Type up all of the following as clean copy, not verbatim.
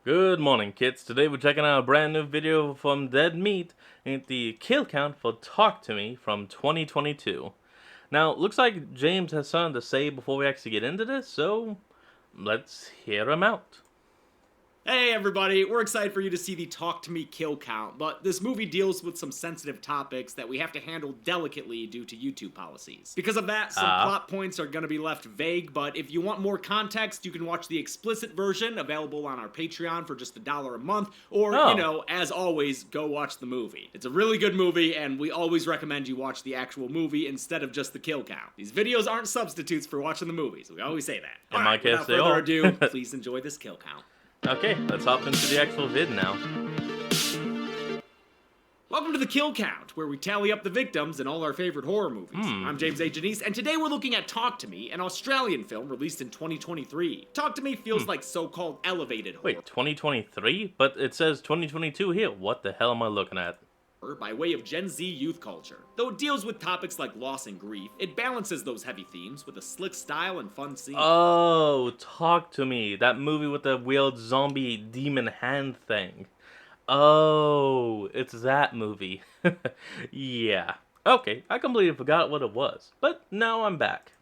Good morning, kids. Today we're checking out a brand new video from Dead Meat and the kill count for Talk to Me from 2022. Now, looks like James has something to say before we actually get into this, so let's hear him out. Hey everybody, we're excited for you to see the Talk to Me kill count, but this movie deals with some sensitive topics that we have to handle delicately due to YouTube policies. Because of that, some plot points are going to be left vague, but if you want more context, you can watch the explicit version available on our Patreon for just $1 a month, or, as always, go watch the movie. It's a really good movie, and we always recommend you watch the actual movie instead of just the kill count. These videos aren't substitutes for watching the movies, we always say that. In my case, without further ado, please enjoy this kill count. Okay, let's hop into the actual vid now. Welcome to the Kill Count, where we tally up the victims in all our favorite horror movies. I'm James A. Janice, and today we're looking at Talk to Me, an Australian film released in 2023. Talk to Me feels like so-called elevated horror. Wait, 2023? But it says 2022 here. What the hell am I looking at? By way of Gen Z youth culture. Though it deals with topics like loss and grief, it balances those heavy themes with a slick style and fun scenes. Oh, Talk to Me. That movie with the weird zombie demon hand thing. Oh, it's that movie. Yeah. Okay, I completely forgot what it was. But now I'm back.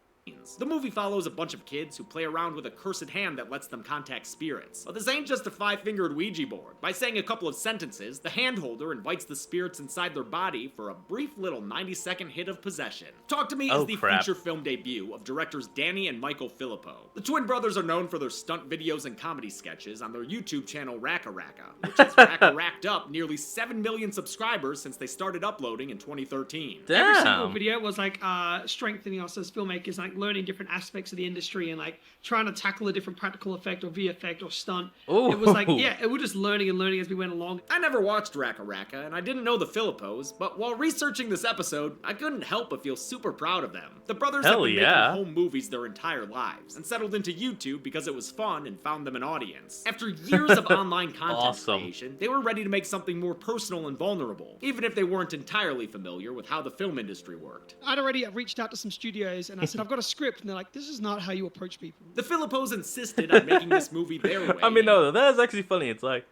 The movie follows a bunch of kids who play around with a cursed hand that lets them contact spirits. But this ain't just a 5-fingered Ouija board. By saying a couple of sentences, the hand holder invites the spirits inside their body for a brief little 90-second hit of possession. Talk to Me is the feature film debut of directors Danny and Michael Filippo. The twin brothers are known for their stunt videos and comedy sketches on their YouTube channel Racka Racka, which has racked up nearly 7 million subscribers since they started uploading in 2013. Damn. Every single video was like strengthening us as filmmakers, like learning different aspects of the industry and like trying to tackle a different practical effect or VFX or stunt. Ooh. It was like, yeah, we're just learning and learning as we went along. I never watched Racka Racka, and I didn't know the Filippos, but while researching this episode, I couldn't help but feel super proud of them. The brothers have been making home movies their entire lives, and settled into YouTube because it was fun and found them an audience. After years of online content creation, they were ready to make something more personal and vulnerable, even if they weren't entirely familiar with how the film industry worked. I'd already reached out to some studios, and I said, I've got a script, and they're like, this is not how you approach people. The Filippos insisted on making this movie their way. I mean, no, that is actually funny. It's like,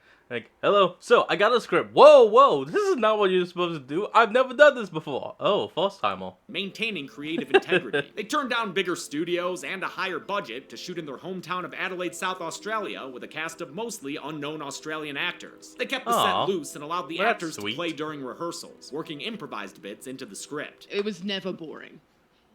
hello, so I got a script. Whoa, this is not what you're supposed to do. I've never done this before. Oh, first timer. Maintaining creative integrity. They turned down bigger studios and a higher budget to shoot in their hometown of Adelaide, South Australia, with a cast of mostly unknown Australian actors. They kept the set loose and allowed the actors to play during rehearsals, working improvised bits into the script. It was never boring.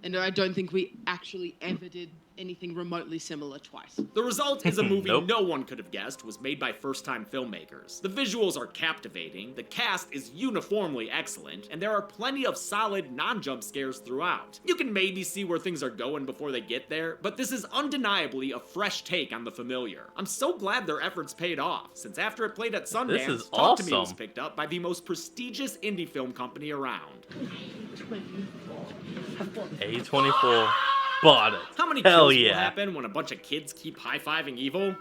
And I don't think we actually ever did anything remotely similar twice. The result is a movie no one could have guessed was made by first-time filmmakers. The visuals are captivating, the cast is uniformly excellent, and there are plenty of solid non-jump scares throughout. You can maybe see where things are going before they get there, but this is undeniably a fresh take on the familiar. I'm so glad their efforts paid off, since after it played at Sundance, Talk to Me was picked up by the most prestigious indie film company around. A24 bought it. How many kills will happen when a bunch of kids keep high-fiving evil?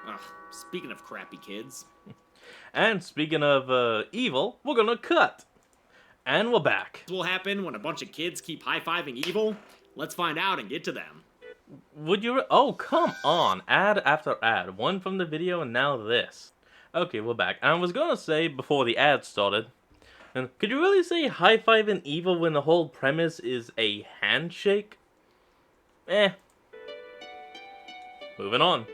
Ugh, speaking of crappy kids. And speaking of evil, we're gonna cut. And we're back. What will happen when a bunch of kids keep high-fiving evil? Let's find out and get to them. Would you... Oh, come on. Ad after ad. One from the video and now this. Okay, we're back. I was gonna say before the ad started, and could you really say high-fiving evil when the whole premise is a handshake? Moving on.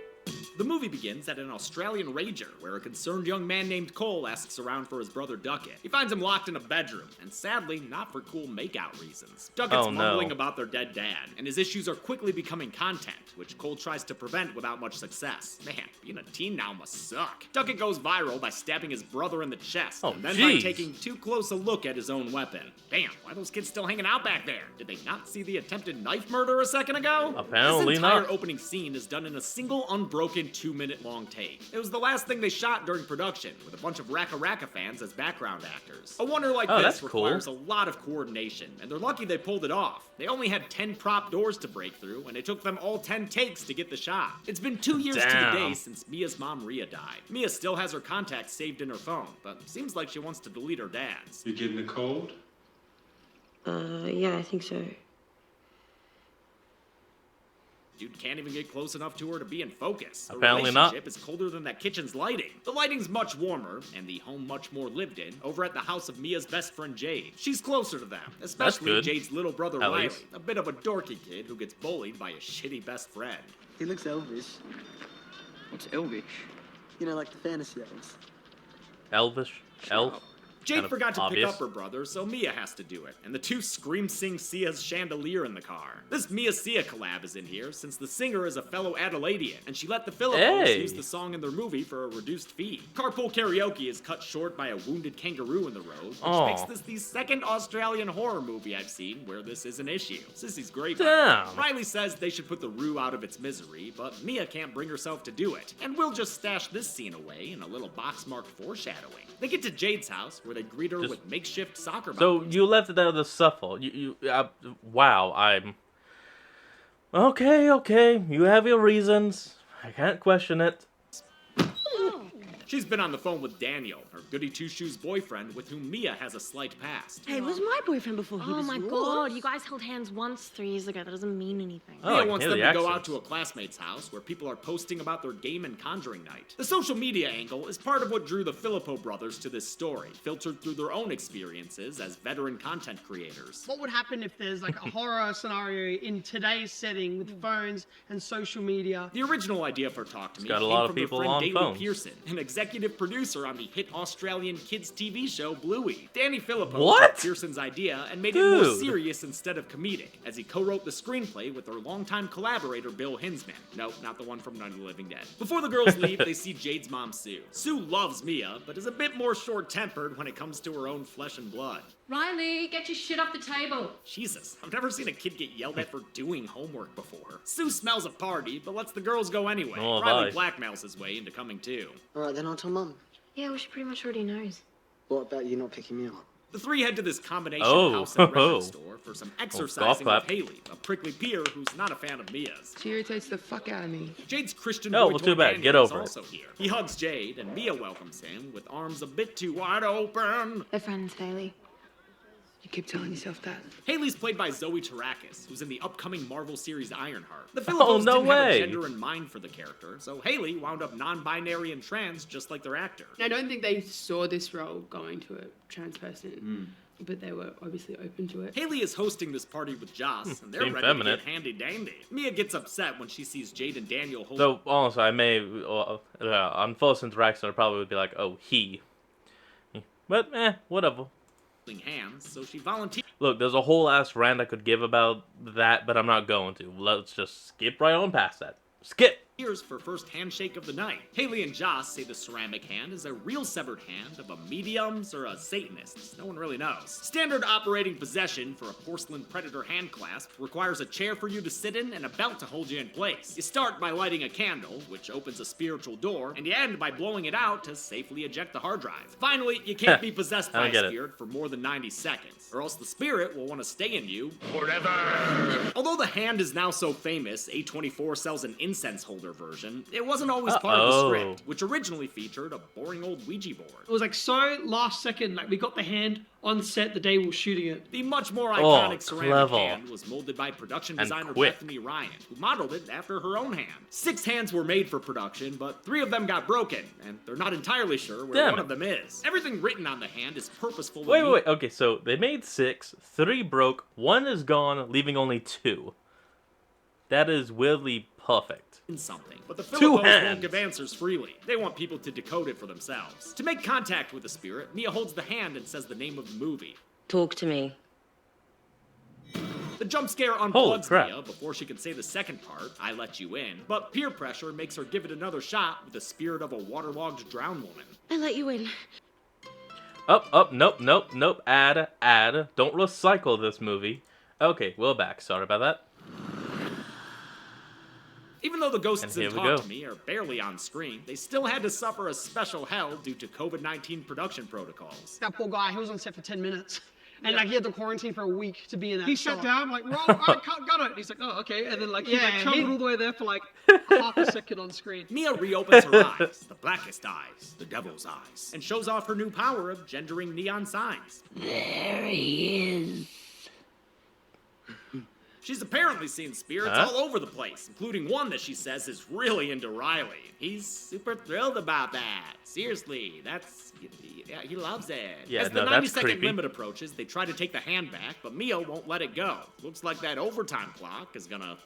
The movie begins at an Australian rager, where a concerned young man named Cole asks around for his brother Duckett. He finds him locked in a bedroom, and sadly, not for cool makeout reasons. Duckett's mumbling about their dead dad, and his issues are quickly becoming content, which Cole tries to prevent without much success. Man, being a teen now must suck. Duckett goes viral by stabbing his brother in the chest, and then by taking too close a look at his own weapon. Damn, why are those kids still hanging out back there? Did they not see the attempted knife murder a second ago? Apparently not. This entire opening scene is done in a single unbroken 2-minute-long take. It was the last thing they shot during production, with a bunch of Racka Racka fans as background actors. A wonder like this requires a lot of coordination, and they're lucky they pulled it off. They only had 10 prop doors to break through, and it took them all 10 takes to get the shot. It's been 2 years to the day since Mia's mom Ria died. Mia still has her contacts saved in her phone, but seems like she wants to delete her dad's. You getting a cold? Yeah, I think so. Dude can't even get close enough to her to be in focus. The Apparently not. relationship is colder than that kitchen's lighting. The lighting's much warmer, and the home much more lived in, over at the house of Mia's best friend Jade. She's closer to them, especially good. Jade's little brother At Riley, least. a bit of a dorky kid who gets bullied by a shitty best friend. He looks elvish. What's Elvish? You know, like the fantasy elves. Elvish? Elf? Jade Kind of forgot to obvious. pick up her brother, so Mia has to do it, and the two scream-sing Sia's chandelier in the car. This Mia-Sia collab is in here, since the singer is a fellow Adelaidean, and she let the Philippines Hey. use the song in their movie for a reduced fee. Carpool karaoke is cut short by a wounded kangaroo in the road, which Aw. makes this the second Australian horror movie I've seen where this is an issue. Sissy's great. Damn. Riley says they should put the Roo out of its misery, but Mia can't bring herself to do it, and we'll just stash this scene away in a little box marked foreshadowing. They get to Jade's house, where they greet her Just- with makeshift soccer So mountains. you left it out of the shuffle. Wow, I'm... Okay, you have your reasons. I can't question it. She's been on the phone with Daniel, her goody two-shoes boyfriend with whom Mia has a slight past. Hey, it was my boyfriend before he Oh was my yours. god, you guys held hands once 3 years ago. That doesn't mean anything. Oh, I Mia can wants hear them the to go out accents. to a classmate's house where people are posting about their game and conjuring night. The social media angle is part of what drew the Filippo brothers to this story, filtered through their own experiences as veteran content creators. What would happen if there's like a horror scenario in today's setting with phones and social media? The original idea for Talk to Me got a came lot of from their people friend on Daley phones. Pearson, an executive producer on the hit Australian kids TV show Bluey. Danny Filippo What? took Pearson's idea and made it more Dude. serious instead of comedic, as he co-wrote the screenplay with their longtime collaborator Bill Hinsman. Nope, not the one from Night of the Living Dead. Before the girls leave, they see Jade's mom Sue. Sue loves Mia, but is a bit more short-tempered when it comes to her own flesh and blood. Riley, get your shit off the table. Jesus, I've never seen a kid get yelled at for doing homework before. Sue smells a party, but lets the girls go anyway. Oh, Riley bye. blackmails his way into coming too. Alright, then I'll tell Mum. Yeah, well, she pretty much already knows. What about you not picking me up? The three head to this combination Oh, house and ho, ho. record store for some golf exercising clap. with Haley, a prickly peer who's not a fan of Mia's. She irritates the fuck out of me. Jade's Christian Oh, boy well, toy too bad. Daniel Get is over it. also here. He hugs Jade, and Mia welcomes him with arms a bit too wide open. They're friends, Haley. You keep telling yourself that. Haley's played by Zoe Terakis, who's in the upcoming Marvel series Ironheart. The Oh, Philippines no didn't have a way. gender in mind for the character, so Haley wound up non-binary and trans just like their actor. I don't think they saw this role going to a trans person, but they were obviously open to it. Haley is hosting this party with Joss, and they're seem ready feminine. to get handy-dandy. Mia gets upset when she sees Jade and Daniel hold Though, honestly, I may... on first interaction, I probably would be like, oh, he. But, whatever. hands, so she volunteers Look, there's a whole ass rant I could give about that, but I'm not going to. Let's just skip right on past that. Skip! for first handshake of the night. Haley and Joss say the ceramic hand is a real severed hand of a mediums or a Satanist. No one really knows. Standard operating possession for a porcelain predator hand clasp requires a chair for you to sit in and a belt to hold you in place. You start by lighting a candle, which opens a spiritual door, and you end by blowing it out to safely eject the hard drive. Finally, you can't be possessed I by don't get a it. spirit for more than 90 seconds, or else the spirit will want to stay in you forever. Although the hand is now so famous, A24 sells an incense holder version. It wasn't always part of the Uh-oh. script, which originally featured a boring old Ouija board. It was like so last second, like we got the hand on set the day we were shooting it. The much more iconic ceramic clever. hand was molded by production And designer quick. Bethany Ryan, who modeled it after her own hand. 6 hands were made for production, but 3 of them got broken, and they're not entirely sure where Damn one it. of them is. Everything written on the hand is purposeful. and Wait. neat. Okay, so they made 6, 3 broke, 1 is gone, leaving only 2. That is weirdly perfect. Something, but the Two Philippines won't hands. give answers freely. They want people to decode it for themselves. To make contact with the spirit, Mia holds the hand and says the name of the movie. Talk to me. The jump scare Holy unplugs crap. Mia before she can say the second part, I let you in, but peer pressure makes her give it another shot with the spirit of a waterlogged drowned woman. I let you in. Nope. Add. Don't recycle this movie. Okay, we're back. Sorry about that. Even though the ghosts And in here we Talk go. to Me are barely on screen, they still had to suffer a special hell due to COVID-19 production protocols. That poor guy, he was on set for 10 minutes. And like he had to quarantine for a week to be in that He shot. sat down, like, well, I got it. He's like, oh, okay. And then like he like Yeah, traveled he- all the way there for like half a second on screen. Mia reopens her eyes, the blackest eyes, the devil's eyes, and shows off her new power of gendering neon signs. There he is. She's apparently seen spirits all over the place, including one that she says is really into Riley. He's super thrilled about that. Seriously, yeah, he loves it. Yeah, As the no, that's 90-second creepy. limit approaches, they try to take the hand back, but Mia won't let it go. Looks like that overtime clock is gonna...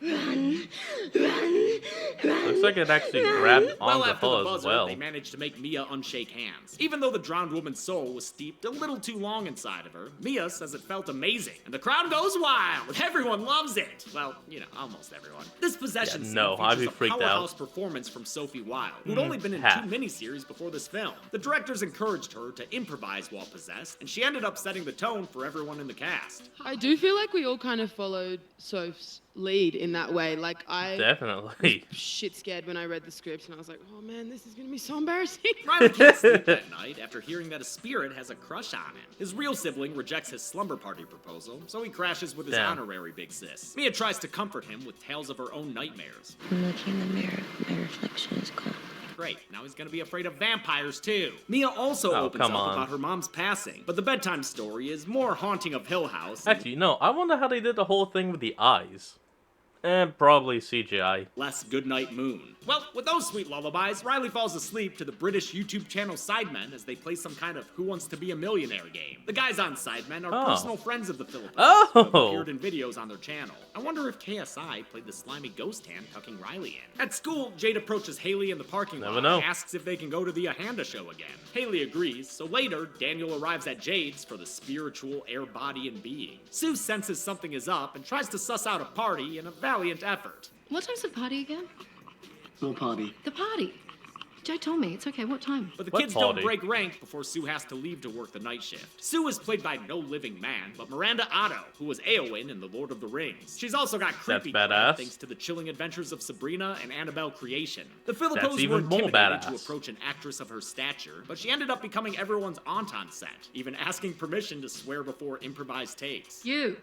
Looks like it actually grabbed Well, onto after the her as buzzer, well. they managed to make Mia unshake hands. Even though the drowned woman's soul was steeped a little too long inside of her, Mia says it felt amazing, and the crowd goes wild. Everyone loves it. Well, you know, almost everyone. This possession scene no, I'd features be a freaked out. powerhouse performance from Sophie Wilde, who'd only been in half. 2 miniseries before this film. The directors encouraged her to improvise while possessed, and she ended up setting the tone for everyone in the cast. I do feel like we all kind of followed Soph's lead in that way. Like, I Definitely. shit scared when I read the script, and I was like, oh man, this is gonna be so embarrassing. Riley can't sleep that night after hearing that a spirit has a crush on him. His real sibling rejects his slumber party proposal, so he crashes with his Damn. honorary big sis. Mia tries to comfort him with tales of her own nightmares. I'm looking in the mirror. My reflection is gone. Great, now he's gonna be afraid of vampires too. Mia also opens come up on. about her mom's passing, but the bedtime story is more haunting of Hill House and Actually, no, I wonder how they did the whole thing with the eyes. And probably CGI. less Goodnight Moon. Well, with those sweet lullabies, Riley falls asleep to the British YouTube channel Sidemen as they play some kind of Who Wants to Be a Millionaire game. The guys on Sidemen are personal friends of the Philippines who have appeared in videos on their channel. I wonder if KSI played the slimy ghost hand tucking Riley in. At school, Jade approaches Haley in the parking Never lot know. and asks if they can go to the Ahanda show again. Haley agrees, so later, Daniel arrives at Jade's for the spiritual air, body, and being. Sue senses something is up and tries to suss out a party in a valiant effort. What time's the party again? What party? The party. Joe told me. It's okay. What time? But the What kids party? don't break rank before Sue has to leave to work the night shift. Sue is played by no living man, but Miranda Otto, who was Éowyn in The Lord of the Rings. She's also got creepy cred badass. thanks to the chilling adventures of Sabrina and Annabelle creation. The Philippos were even more intimidated to badass. approach an actress of her stature, but she ended up becoming everyone's aunt on set, even asking permission to swear before improvised takes. You.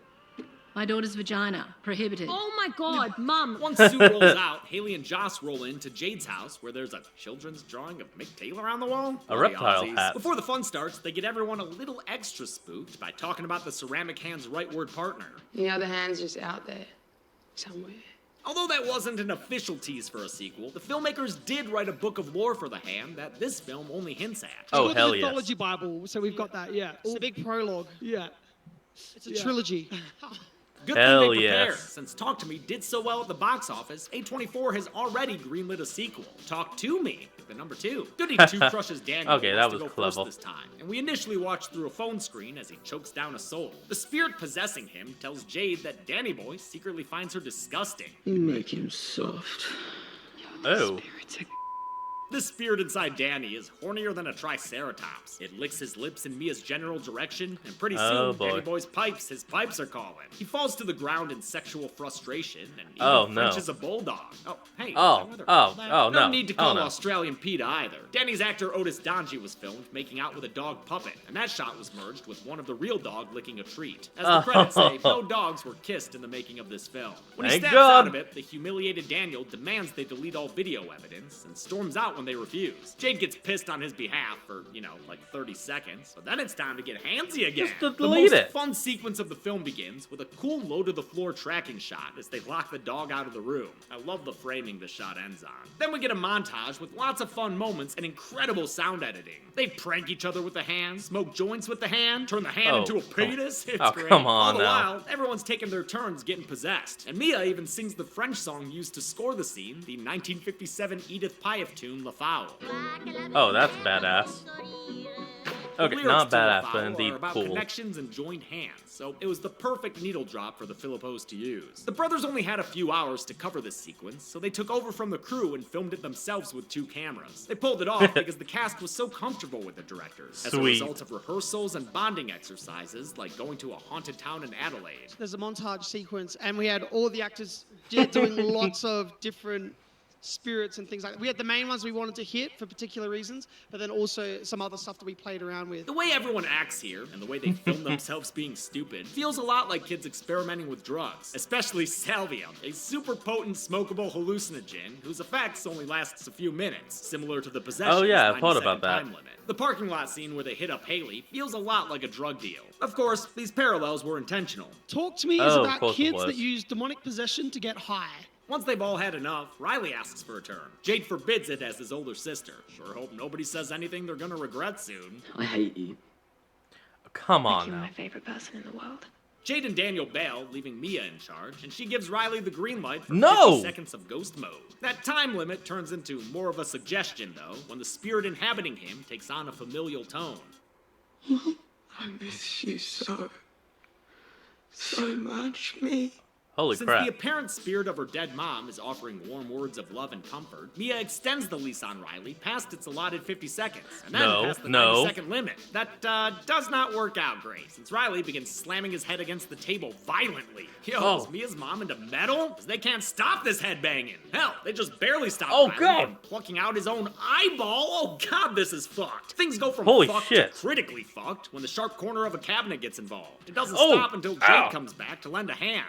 My daughter's vagina. Prohibited. Oh my god, Mum! Once Sue rolls out, Haley and Joss roll into Jade's house, where there's a children's drawing of Mick Taylor on the wall. A Bloody reptile Aussies. hat. Before the fun starts, they get everyone a little extra spooked by talking about the ceramic hand's rightward partner. The other hand's just out there, somewhere. Although that wasn't an official tease for a sequel, the filmmakers did write a book of lore for the hand that this film only hints at. Oh, It's hell called the yes. Mythology Bible, so we've got that, yeah. It's a big prologue. Yeah. It's a Yeah. trilogy. Good Hell thing they prepared. yes. Since Talk to Me did so well at the box office, A24 has already greenlit a sequel, Talk to Me, the number 2. Goody 2 crushes Daniel. Okay, who that wants to was go first clever. this time, and we initially watched through a phone screen as he chokes down a soul. The spirit possessing him tells Jade that Danny Boy secretly finds her disgusting. You make him soft. Oh. This spirit inside Danny is hornier than a triceratops. It licks his lips in Mia's general direction, and pretty Oh, soon, boy. Danny Boy's his pipes are calling. He falls to the ground in sexual frustration and even Oh, no. Frenches a bulldog. Oh, hey. Oh, is there weather oh, called that? oh, no. need to Oh, call no. Australian PETA either. Danny's actor Otis Donji was filmed making out with a dog puppet, and that shot was merged with one of the real dog licking a treat. As the credits say, no dogs were kissed in the making of this film. When he Thank snaps God. out of it, the humiliated Daniel demands they delete all video evidence and storms out when they refuse. Jade gets pissed on his behalf for, like 30 seconds, but then it's time to get handsy again. Just to The delete most it. fun sequence of the film begins with a cool low-to-the-floor tracking shot as they lock the dog out of the room. I love the framing the shot ends on. Then we get a montage with lots of fun moments and incredible sound editing. They prank each other with the hand, smoke joints with the hand, turn the hand Oh, into a come- penis. It's oh, great. come on All the now. while, everyone's taking their turns getting possessed. And Mia even sings the French song used to score the scene, the 1957 Edith Piaf tune La Foule. Oh, that's badass. Okay, Lyrics not to La badass, but Foule indeed are about cool. connections and joined hands, so it was the perfect needle drop for the Philippos to use. The brothers only had a few hours to cover this sequence, so they took over from the crew and filmed it themselves with 2 cameras. They pulled it off because the cast was so comfortable with the directors. As a Sweet. result of rehearsals and bonding exercises, like going to a haunted town in Adelaide. There's a montage sequence, and we had all the actors doing lots of different spirits and things like that. We had the main ones we wanted to hit for particular reasons, but then also some other stuff that we played around with. The way everyone acts here, and the way they film themselves being stupid, feels a lot like kids experimenting with drugs. Especially Salvia, a super potent smokable hallucinogen whose effects only lasts a few minutes, similar to the possession. Oh yeah, I thought about that. Time limit. The parking lot scene where they hit up Haley feels a lot like a drug deal. Of course, these parallels were intentional. Talk to Me is Oh, of about course it kids was. that use demonic possession to get high. Once they've all had enough, Riley asks for a turn. Jade forbids it as his older sister. Sure hope nobody says anything they're gonna regret soon. I hate you. Come Like on you're now. my favorite person in the world. Jade and Daniel bail, leaving Mia in charge, and she gives Riley the green light for No! 50 seconds of ghost mode. That time limit turns into more of a suggestion, though, when the spirit inhabiting him takes on a familial tone. I miss you so much, me. Holy Since crap. the apparent spirit of her dead mom is offering warm words of love and comfort, Mia extends the lease on Riley past its allotted 50 seconds, and then past the 90-second limit. That does not work out great, since Riley begins slamming his head against the table violently. Yo, is Mia's mom into metal? 'Cause they can't stop this head banging. Hell, they just barely stop Riley from plucking out his own eyeball. Oh god, this is fucked. Things go from Holy fucked shit. to critically fucked when the sharp corner of a cabinet gets involved. It doesn't Oh, stop until Jade ow. comes back to lend a hand.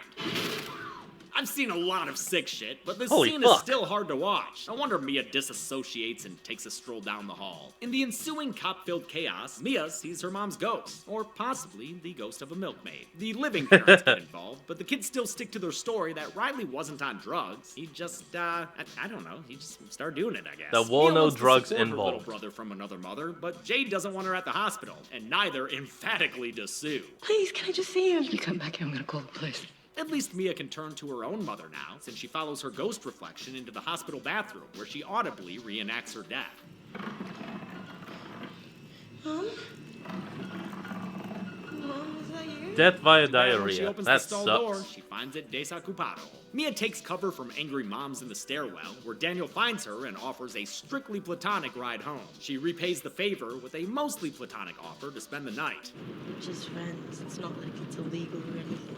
I've seen a lot of sick shit, but this Holy scene fuck. is still hard to watch. No wonder Mia disassociates and takes a stroll down the hall. In the ensuing cop-filled chaos, Mia sees her mom's ghost, or possibly the ghost of a milkmaid. The living parents get involved, but the kids still stick to their story that Riley wasn't on drugs. He just, I don't know, he just started doing it, I guess. There were Mia no wants to drugs support her involved. little brother from another mother, but Jade doesn't want her at the hospital, and neither emphatically does Sue. Please, can I just see him? You come back here, I'm gonna call the police. At least Mia can turn to her own mother now, since she follows her ghost reflection into the hospital bathroom, where she audibly reenacts her death. Mom? Mom, is that you? Death via When she diarrhea. opens That the stall door, sucks. she finds it desocupado. Mia takes cover from angry moms in the stairwell, where Daniel finds her and offers a strictly platonic ride home. She repays the favor with a mostly platonic offer to spend the night. We're just friends. It's not like it's illegal or anything.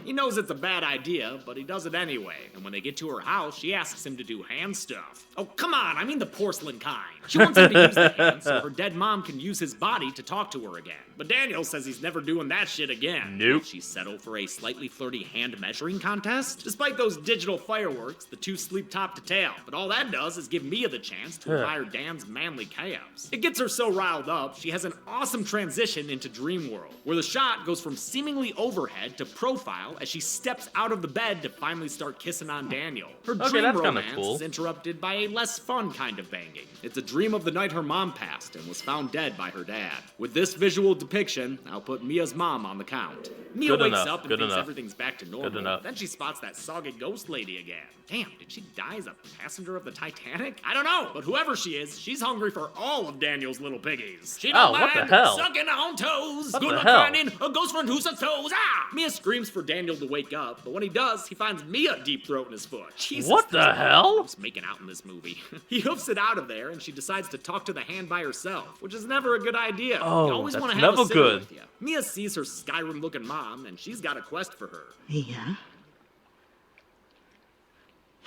He knows it's a bad idea, but he does it anyway. And when they get to her house, she asks him to do hand stuff. Oh, come on, I mean the porcelain kind. She wants him to use the hand so her dead mom can use his body to talk to her again. But Daniel says he's never doing that shit again. Nope. She settled for a slightly flirty hand measuring contest? Despite those digital fireworks, the two sleep top to tail. But all that does is give Mia the chance to admire Dan's manly calves. It gets her so riled up, she has an awesome transition into Dream World, where the shot goes from seemingly overhead to profile as she steps out of the bed to finally start kissing on Daniel. Her Okay, dream that's kinda romance cool. is interrupted by a less fun kind of banging. It's a dream of the night her mom passed and was found dead by her dad. With this visual depiction, I'll put Mia's mom on the count. Mia Good wakes enough, up and good thinks enough. everything's back to normal. Good enough. Then she spots that soggy ghost lady again. Damn, did she die as a passenger of the Titanic? I don't know, but whoever she is, she's hungry for all of Daniel's little piggies. She don't Oh, what the mind hell? sucking on toes. What Good the luck hell? finding a ghost friend who sucks toes. Ah! Mia screams for Daniel to wake up, but when he does, he finds Mia deep throating his foot. Jesus, What the there's hell? Just making out in this movie. He hoofs it out of there, and she decides to talk to the hand by herself, which is never a good idea. Oh, you always that's want to have never a sitter good. with you. Mia sees her Skyrim-looking mom, and she's got a quest for her. Mia?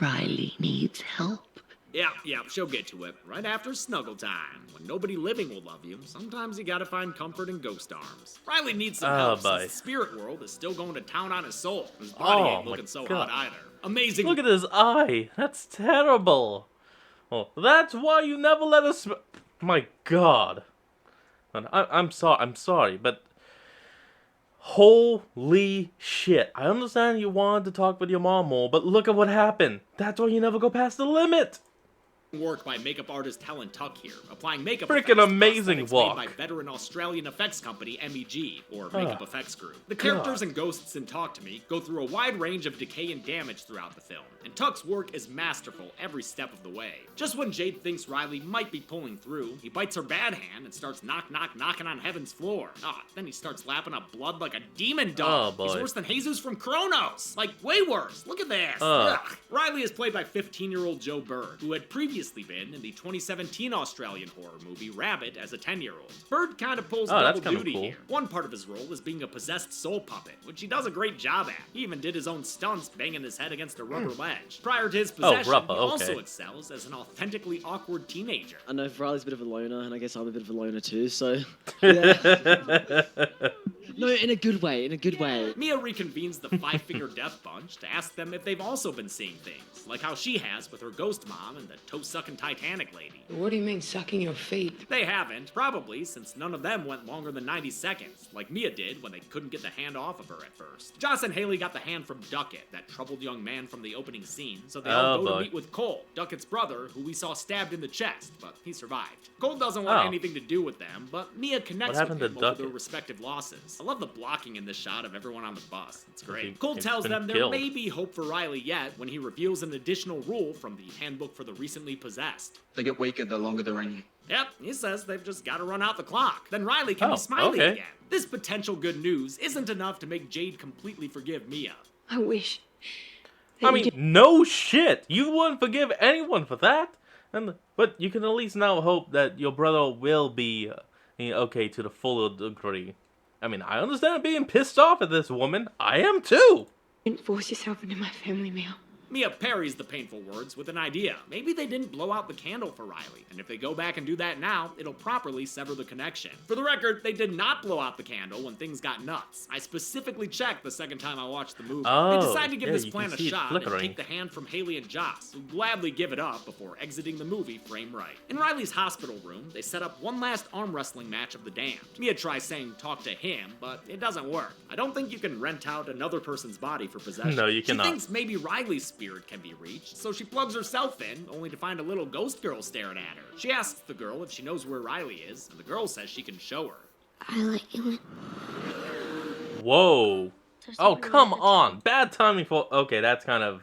Riley needs help. Yeah, she'll get to it. Right after snuggle time. When nobody living will love you, sometimes you gotta find comfort in ghost arms. Riley needs some Oh, help boy. since the spirit world is still going to town on his soul. His body Oh, ain't my looking so God. hot either. Amazing. Look at his eye. That's terrible. Oh, that's why you never let us. My God. And I'm sorry, but holy shit! I understand you wanted to talk with your mom more, but look at what happened. That's why you never go past the limit. work by makeup artist Helen Tuck here, applying makeup Freaking effects to amazing prosthetics walk. made by veteran Australian effects company MEG, or Makeup Effects Group. The characters and ghosts in Talk to Me go through a wide range of decay and damage throughout the film, and Tuck's work is masterful every step of the way. Just when Jade thinks Riley might be pulling through, he bites her bad hand and starts knocking on heaven's floor. Then he starts lapping up blood like a demon dog. Oh, boy. He's worse than Jesus from Kronos. Like, way worse. Look at this. Ugh. Ugh. Riley is played by 15-year-old Joe Bird, who had previously previously been in the 2017 Australian horror movie Rabbit as a 10-year-old. Bird kind of pulls Oh, that's double kinda duty cool. here. One part of his role is being a possessed soul puppet, which he does a great job at. He even did his own stunts banging his head against a rubber ledge. Prior to his possession, rubber, he also okay. excels as an authentically awkward teenager. I know Riley's a bit of a loner, and I guess I'm a bit of a loner too, so... Yeah. No, in a good way, in a good way. Mia reconvenes the Five-Finger Death Bunch to ask them if they've also been seeing things, like how she has with her ghost mom and the toe-sucking Titanic lady. What do you mean, sucking your feet? They haven't, probably since none of them went longer than 90 seconds, like Mia did when they couldn't get the hand off of her at first. Joss and Haley got the hand from Duckett, that troubled young man from the opening scene, so they all Oh, go boy. to meet with Cole, Duckett's brother, who we saw stabbed in the chest, but he survived. Cole doesn't want Oh. anything to do with them, but Mia connects happened with to him over their Duckett? respective losses. I love the blocking in this shot of everyone on the bus. It's great. He- Cole he's tells been them there killed. may be hope for Riley yet when he reveals an additional rule from the Handbook for the Recently Possessed. They get weaker the longer they're in you. Yep, he says they've just got to run out the clock. Then Riley can Oh, be smiling okay. again. This potential good news isn't enough to make Jade completely forgive Mia. I wish. I mean, no shit. You wouldn't forgive anyone for that. But you can at least now hope that your brother will be okay to the full degree. I mean, I understand being pissed off at this woman. I am too. Don't force yourself into my family, Mia. Mia parries the painful words with an idea. Maybe they didn't blow out the candle for Riley, and if they go back and do that now, it'll properly sever the connection. For the record, they did not blow out the candle when things got nuts. I specifically checked the second time I watched the movie. Oh, they decide to give yeah, this you plan can a see it shot and flickering. take the hand from Haley and Joss, who gladly give it up before exiting the movie frame right. In Riley's hospital room, they set up one last arm wrestling match of the damned. Mia tries saying talk to him, but it doesn't work. I don't think you can rent out another person's body for possession. No, you cannot. She thinks maybe Riley's spirit can be reached, so she plugs herself in, only to find a little ghost girl staring at her. She asks the girl if she knows where Riley is, and the girl says she can show her. I like you. Whoa. Oh, come on. Bad timing for... Okay, that's kind of...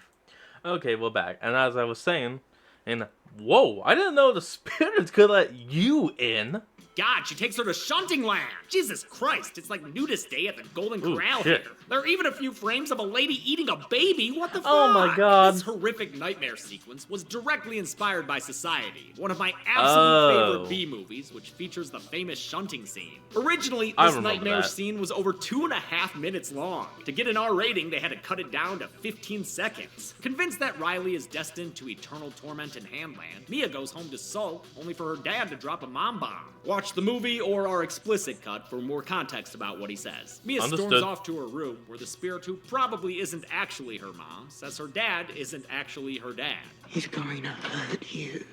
Okay, we're back. And as I was saying, and... Whoa, I didn't know the spirits could let you in. God, she takes her to Shunting Land! Jesus Christ, it's like nudist day at the Golden Ooh, Corral shit. here. There are even a few frames of a lady eating a baby. What the fuck? Oh my God. This horrific nightmare sequence was directly inspired by Society, one of my absolute Oh. favorite B movies, which features the famous shunting scene. Originally, I this remember nightmare that. scene was over 2.5 minutes long. To get an R rating, they had to cut it down to 15 seconds. Convinced that Riley is destined to eternal torment in Handland, Mia goes home to sulk, only for her dad to drop a mom bomb. Watch the movie or our explicit cut for more context about what he says. Mia storms Understood. off to her room, where the spirit who probably isn't actually her mom says her dad isn't actually her dad. He's going to hurt you.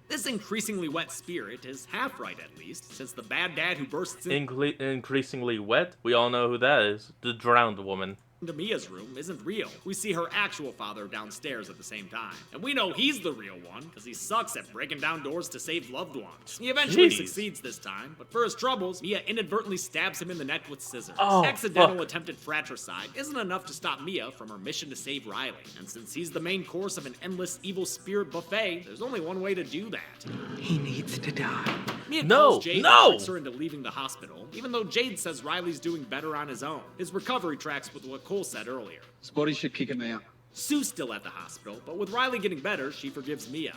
This increasingly wet spirit is half right at least, since the bad dad who bursts into Increasingly wet. We all know who that is. The drowned woman. Mia's room isn't real. We see her actual father downstairs at the same time. And we know he's the real one, because he sucks at breaking down doors to save loved ones. He eventually Jeez. succeeds this time, but for his troubles, Mia inadvertently stabs him in the neck with scissors. Oh, Accidental fuck. attempted fratricide isn't enough to stop Mia from her mission to save Riley. And since he's the main course of an endless evil spirit buffet, there's only one way to do that. He needs to die. Mia No, calls Jade no! and tricks her into leaving the hospital, even though Jade says Riley's doing better on his own. His recovery tracks with what Cole said earlier. Spotty should kick him out. Sue's still at the hospital, but with Riley getting better, she forgives Mia.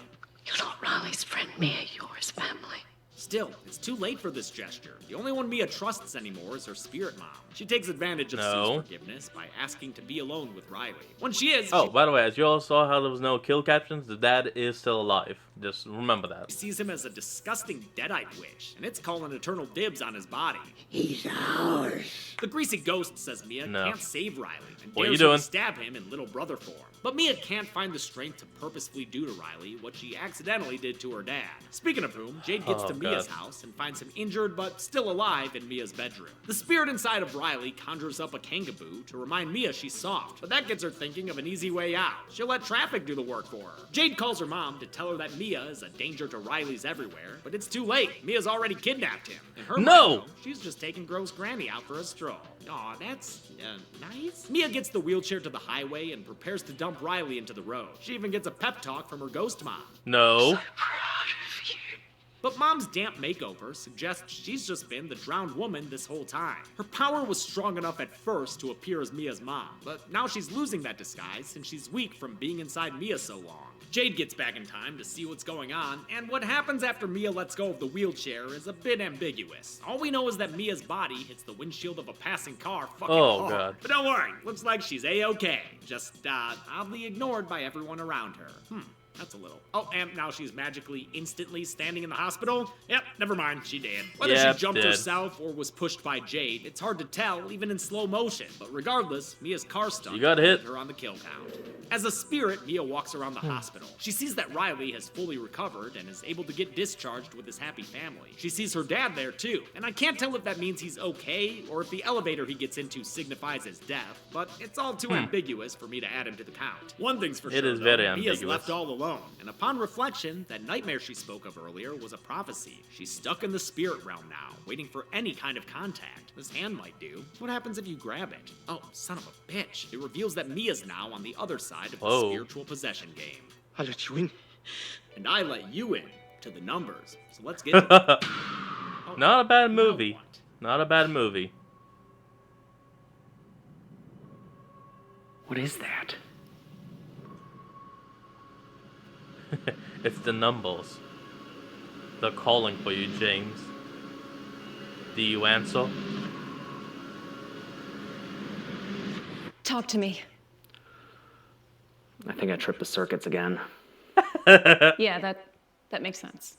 You're not Riley's friend, Mia. You're his family. Still, it's too late for this gesture. The only one Mia trusts anymore is her spirit mom. She takes advantage of No. Sue's forgiveness by asking to be alone with Riley. When she is, Oh, by the way, as you all saw how there was no kill captions, the dad is still alive. Just remember that. she sees him as a disgusting deadite witch, and it's calling eternal dibs on his body. He's ours. The greasy ghost says Mia No. can't save Riley and What dares you her doing? to stab him in little brother form. But Mia can't find the strength to purposefully do to Riley what she accidentally did to her dad. Speaking of whom, Jade gets Oh, to Mia's God. house and finds him injured but still alive in Mia's bedroom. The spirit inside of Riley conjures up a kangaboo to remind Mia she's soft, but that gets her thinking of an easy way out. She'll let traffic do the work for her. Jade calls her mom to tell her that Mia is a danger to Riley's everywhere, but it's too late. Mia's already kidnapped him. In her No! mind, though, she's just taking gross granny out for a stroll. Aw, that's nice. Mia gets the wheelchair to the highway and prepares to dump Riley into the road. She even gets a pep talk from her ghost mom. No. Proud of you. But Mom's damp makeover suggests she's just been the drowned woman this whole time. Her power was strong enough at first to appear as Mia's mom, but now she's losing that disguise since she's weak from being inside Mia so long. Jade gets back in time to see what's going on, and what happens after Mia lets go of the wheelchair is a bit ambiguous. All we know is that Mia's body hits the windshield of a passing car fucking hard. God. But don't worry, looks like she's A-okay. Just, oddly ignored by everyone around her. That's a little. Oh, and now she's magically, instantly standing in the hospital? Yep, never mind, she did. Whether Yep, she jumped dead. herself or was pushed by Jade, it's hard to tell, even in slow motion. But regardless, Mia's car stunt You got hit. put her on the kill count. As a spirit, Mia walks around the hospital. She sees that Riley has fully recovered and is able to get discharged with his happy family. She sees her dad there too, and I can't tell if that means he's okay or if the elevator he gets into signifies his death, but it's all too ambiguous for me to add him to the count. One thing's for It sure, is though, very Mia's ambiguous. left all alone, and upon reflection, that nightmare she spoke of earlier was a prophecy. She's stuck in the spirit realm now, waiting for any kind of contact. This hand might do. What happens if you grab it? Oh, son of a bitch. It reveals that Mia's now on the other side of the Whoa. spiritual possession game. I let you in. And I let you in to the numbers. So let's get to it. Oh, Not a bad now movie. what? Not a bad movie. What is that? It's the numbers. They're calling for you, James. Do you answer? Talk to me. I think I tripped the circuits again. Yeah, that makes sense.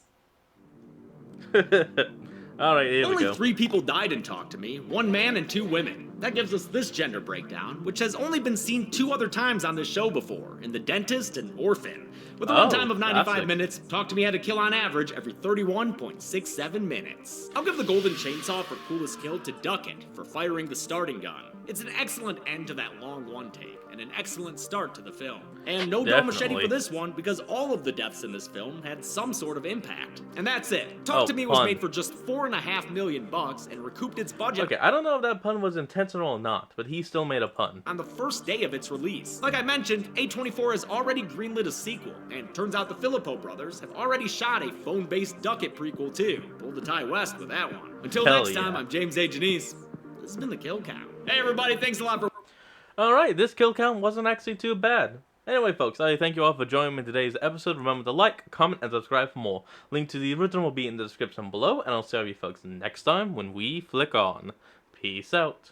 Alright, here we Only go. 3 people died in Talk to Me, 1 man and 2 women. That gives us this gender breakdown, which has only been seen 2 other times on this show before, in The Dentist and Orphan. With a runtime of 95 classic. minutes, Talk to Me had a kill on average every 31.67 minutes. I'll give the Golden Chainsaw for coolest kill to Duckett for firing the starting gun. It's an excellent end to that long one take, and an excellent start to the film. And no Dome Machete Definitely. for this one, because all of the deaths in this film had some sort of impact. And that's it. Talk Oh, to Me was pun. made for just $4.5 million and recouped its budget Okay, I don't know if that pun was intentional or not, but he still made a pun. on the first day of its release. Like I mentioned, A24 has already greenlit a sequel, and turns out the Filippo brothers have already shot a phone-based Duckett prequel too. Pulled the Ty West with that one. Until Hell next time, yeah. I'm James A. Janice. This has been The Kill Count. Hey everybody, thanks a lot for Alright, this kill count wasn't actually too bad. Anyway, folks, I thank you all for joining me in today's episode. Remember to like, comment, and subscribe for more. Link to the original will be in the description below, and I'll see you folks next time when we flick on. Peace out.